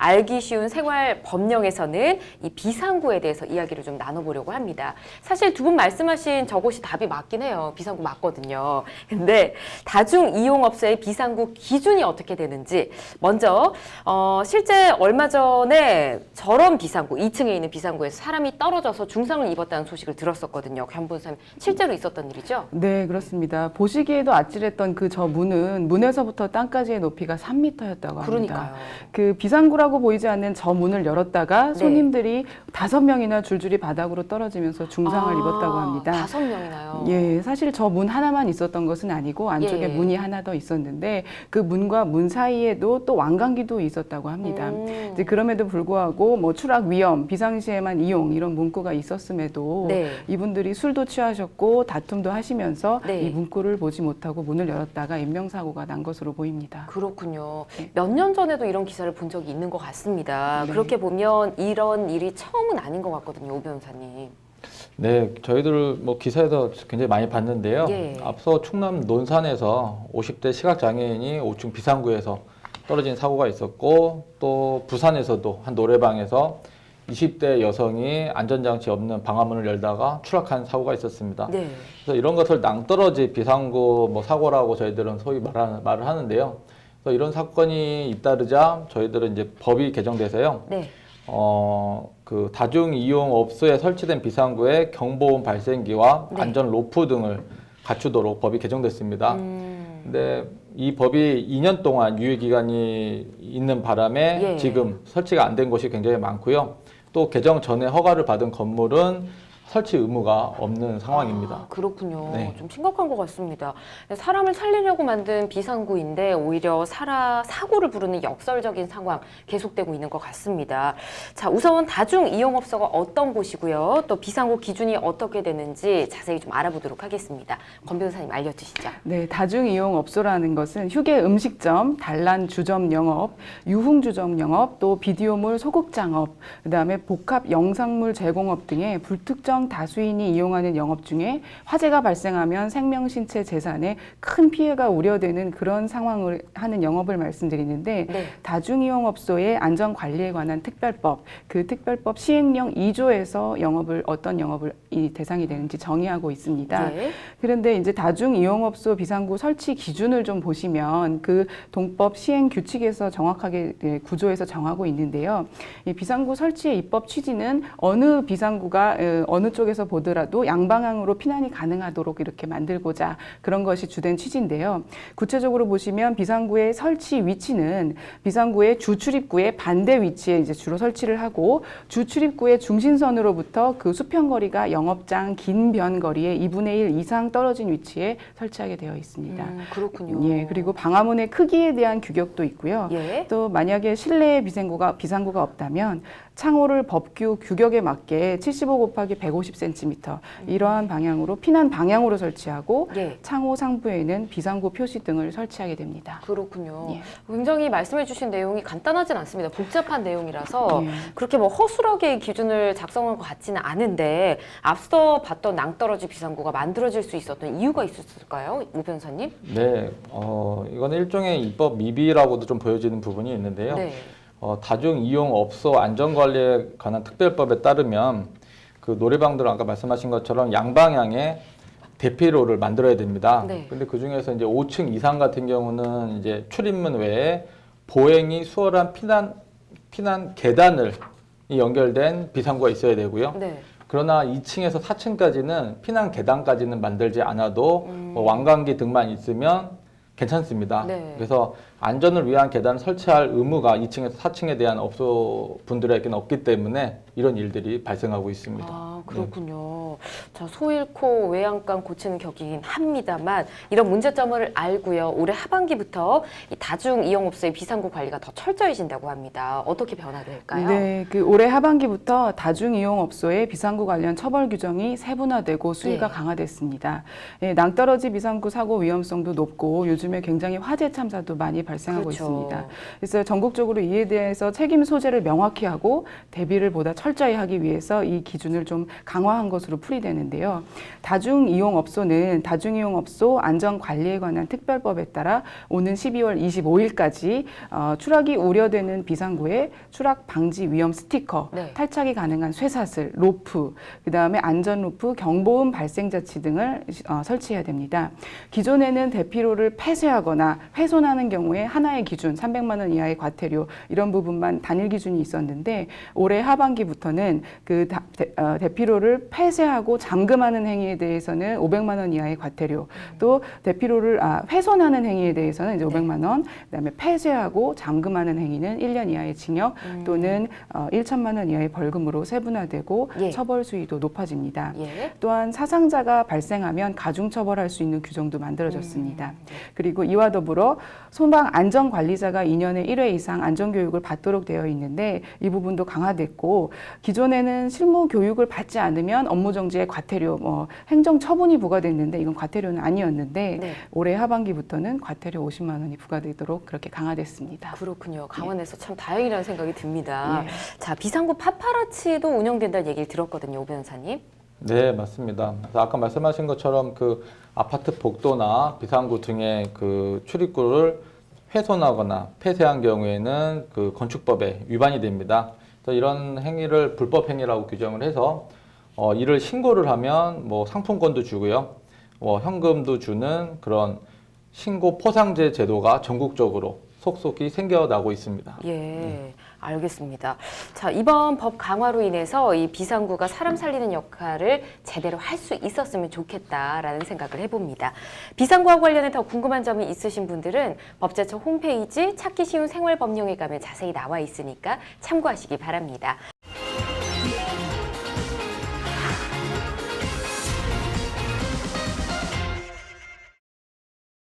알기 쉬운 생활 법령에서는 이 비상구에 대해서 이야기를 좀 나눠보려고 합니다. 사실 두 분 말씀하신 저것이 답이 맞긴 해요. 비상구 맞거든요. 근데 다중이용업소의 비상구 기준이 어떻게 되는지 먼저 실제 얼마 전에 저런 비상구, 2층에 있는 비상구에서 사람이 떨어져서 중상을 입었다는 소식을 들었었거든요. 변호사님, 실제로 있었던 일이죠? 네, 그렇습니다. 보시기에도 아찔했던 그 저 문은 문에서부터 땅까지의 높이가 3m였다고 합니다. 그러니까요. 그 비상구라고 보이지 않는 저 문을 열었다가 네. 손님들이 5명이나 줄줄이 바닥으로 떨어지면서 중상을 입었다고 합니다. 5명이나요? 예, 사실 저 문 하나만 있었던 것은 아니고 안쪽에 예. 문이 하나 더 있었는데 그 문과 문 사이에도 또 왕관기도 있었다고 합니다. 이제 그럼에도 불구하고 뭐 추락 위험, 비상시에만 이용 이런 문구가 있었음에도 네. 이분들이 술도 취하셨고 다툼도 하시면서 네. 이 문구를 보지 못하고 문을 열었다가 인명사고가 난 것으로 보입니다. 그렇군요. 네. 몇 년 전에도 이런 기사를 본 적이 있는 것 같습니다. 네. 그렇게 보면 이런 일이 처음은 아닌 것 같거든요, 오 변호사님. 네, 저희들 뭐 기사에서 굉장히 많이 봤는데요. 예. 앞서 충남 논산에서 50대 시각장애인이 5층 비상구에서 떨어진 사고가 있었고, 또 부산에서도 한 노래방에서 20대 여성이 안전장치 없는 방화문을 열다가 추락한 사고가 있었습니다. 네. 그래서 이런 것을 낭떠러지 비상구 뭐 사고라고 저희들은 소위 말을 하는데요. 그래서 이런 사건이 잇따르자 저희들은 이제 법이 개정돼서요. 네. 그 다중이용업소에 설치된 비상구에 경보음 발생기와 네. 안전 로프 등을 갖추도록 법이 개정됐습니다. 근데 이 법이 2년 동안 유예기간이 있는 바람에 예. 지금 설치가 안 된 곳이 굉장히 많고요. 또 개정 전에 허가를 받은 건물은 설치 의무가 없는 상황입니다. 아, 그렇군요. 네. 좀 심각한 것 같습니다. 사람을 살리려고 만든 비상구인데 오히려 사고를 부르는 역설적인 상황 계속되고 있는 것 같습니다. 자, 우선 다중이용업소가 어떤 곳이고요. 또 비상구 기준이 어떻게 되는지 자세히 좀 알아보도록 하겠습니다. 권 변호사님 알려주시죠. 네, 다중이용업소라는 것은 휴게 음식점, 단란 주점 영업, 유흥 주점 영업, 또 비디오물 소극장업, 그다음에 복합 영상물 제공업 등의 불특정 다수인이 이용하는 영업 중에 화재가 발생하면 생명, 신체, 재산에 큰 피해가 우려되는 그런 상황을 하는 영업을 말씀드리는데 네. 다중이용업소의 안전관리에 관한 특별법, 그 특별법 시행령 2조에서 어떤 영업을 이 대상이 되는지 정의하고 있습니다. 네. 그런데 이제 다중이용업소 비상구 설치 기준을 좀 보시면 그 동법 시행 규칙에서 정확하게 구조에서 정하고 있는데요. 이 비상구 설치의 입법 취지는 어느 비상구가 어느 쪽에서 보더라도 양방향으로 피난이 가능하도록 이렇게 만들고자 그런 것이 주된 취지인데요. 구체적으로 보시면 비상구의 설치 위치는 비상구의 주 출입구의 반대 위치에 이제 주로 설치를 하고 주 출입구의 중심선으로부터 그 수평거리가 영업장 긴 변거리의 2분의 1 이상 떨어진 위치에 설치하게 되어 있습니다. 그렇군요. 예, 그리고 방화문의 크기에 대한 규격도 있고요. 예. 또 만약에 실내에 비상구가 없다면 창호를 법규 규격에 맞게 75 곱하기 150cm 이러한 방향으로 피난 방향으로 설치하고 예. 창호 상부에는 비상구 표시 등을 설치하게 됩니다. 그렇군요. 예. 굉장히 말씀해주신 내용이 간단하진 않습니다. 복잡한 내용이라서 예. 그렇게 뭐 허술하게 기준을 작성한 것 같지는 않은데 앞서 봤던 낭떠러지 비상구가 만들어질 수 있었던 이유가 있었을까요, 오 변호사님? 네, 이거는 일종의 입법 미비라고도 좀 보여지는 부분이 있는데요. 네. 다중이용업소 안전관리에 관한 특별법에 따르면 그 노래방들은 아까 말씀하신 것처럼 양방향에 대피로를 만들어야 됩니다. 네. 근데 그 중에서 이제 5층 이상 같은 경우는 이제 출입문 외에 보행이 수월한 피난 계단을 연결된 비상구가 있어야 되고요. 네. 그러나 2층에서 4층까지는 피난 계단까지는 만들지 않아도 뭐 왕관기 등만 있으면 괜찮습니다. 네. 그래서 안전을 위한 계단을 설치할 의무가 2층에서 4층에 대한 업소 분들에게는 없기 때문에 이런 일들이 발생하고 있습니다. 아, 그렇군요. 자, 소 잃고 외양간 고치는 격이긴 합니다만 이런 문제점을 알고요. 올해 하반기부터 이 다중이용업소의 비상구 관리가 더 철저해진다고 합니다. 어떻게 변화될까요? 네, 그 올해 하반기부터 다중이용업소의 비상구 관련 처벌 규정이 세분화되고 수위가 네. 강화됐습니다. 예, 낭떠러지 비상구 사고 위험성도 높고 요즘에 굉장히 화재 참사도 많이 발생하고 그렇죠. 있습니다. 그래서 전국적으로 이에 대해서 책임 소재를 명확히 하고 대비를 보다 철저히 하기 위해서 이 기준을 좀 강화한 것으로 풀이되는데요. 다중이용업소는 다중이용업소 안전관리에 관한 특별법에 따라 오는 12월 25일까지 추락이 우려되는 비상구에 추락 방지 위험 스티커, 네. 탈착이 가능한 쇠사슬, 로프, 그다음에 안전 로프, 경보음 발생 자치 등을 설치해야 됩니다. 기존에는 대피로를 폐쇄하거나 훼손하는 경우에 하나의 기준 300만 원 이하의 과태료 이런 부분만 단일 기준이 있었는데 올해 하반기부터는 그 대피로를 폐쇄하고 잠금하는 행위에 대해서는 500만 원 이하의 과태료, 또 대피로를 훼손하는 행위에 대해서는 이제 500만 원, 그다음에 폐쇄하고 잠금하는 행위는 1년 이하의 징역 또는 1천만 원 이하의 벌금으로 세분화되고 예. 처벌 수위도 높아집니다. 예. 또한 사상자가 발생하면 가중처벌할 수 있는 규정도 만들어졌습니다. 그리고 이와 더불어 소방 안전관리자가 2년에 1회 이상 안전교육을 받도록 되어 있는데 이 부분도 강화됐고 기존에는 실무 교육을 받지 않으면 업무정지의 과태료, 행정처분이 부과됐는데 이건 과태료는 아니었는데 네. 올해 하반기부터는 과태료 50만 원이 부과되도록 그렇게 강화됐습니다. 그렇군요. 강원에서 참 다행이라는 생각이 듭니다. 예. 자, 비상구 파파라치도 운영된다는 얘기를 들었거든요, 오 변호사님. 네, 맞습니다. 그래서 아까 말씀하신 것처럼 그 아파트 복도나 비상구 등의 그 출입구를 훼손하거나 폐쇄한 경우에는 그 건축법에 위반이 됩니다. 그래서 이런 행위를 불법 행위라고 규정을 해서 이를 신고를 하면 뭐 상품권도 주고요, 현금도 주는 그런 신고 포상제 제도가 전국적으로 속속이 생겨나고 있습니다. 예, 알겠습니다. 자, 이번 법 강화로 인해서 이 비상구가 사람 살리는 역할을 제대로 할 수 있었으면 좋겠다라는 생각을 해봅니다. 비상구와 관련해 더 궁금한 점이 있으신 분들은 법제처 홈페이지 찾기 쉬운 생활법령에 가면 자세히 나와 있으니까 참고하시기 바랍니다.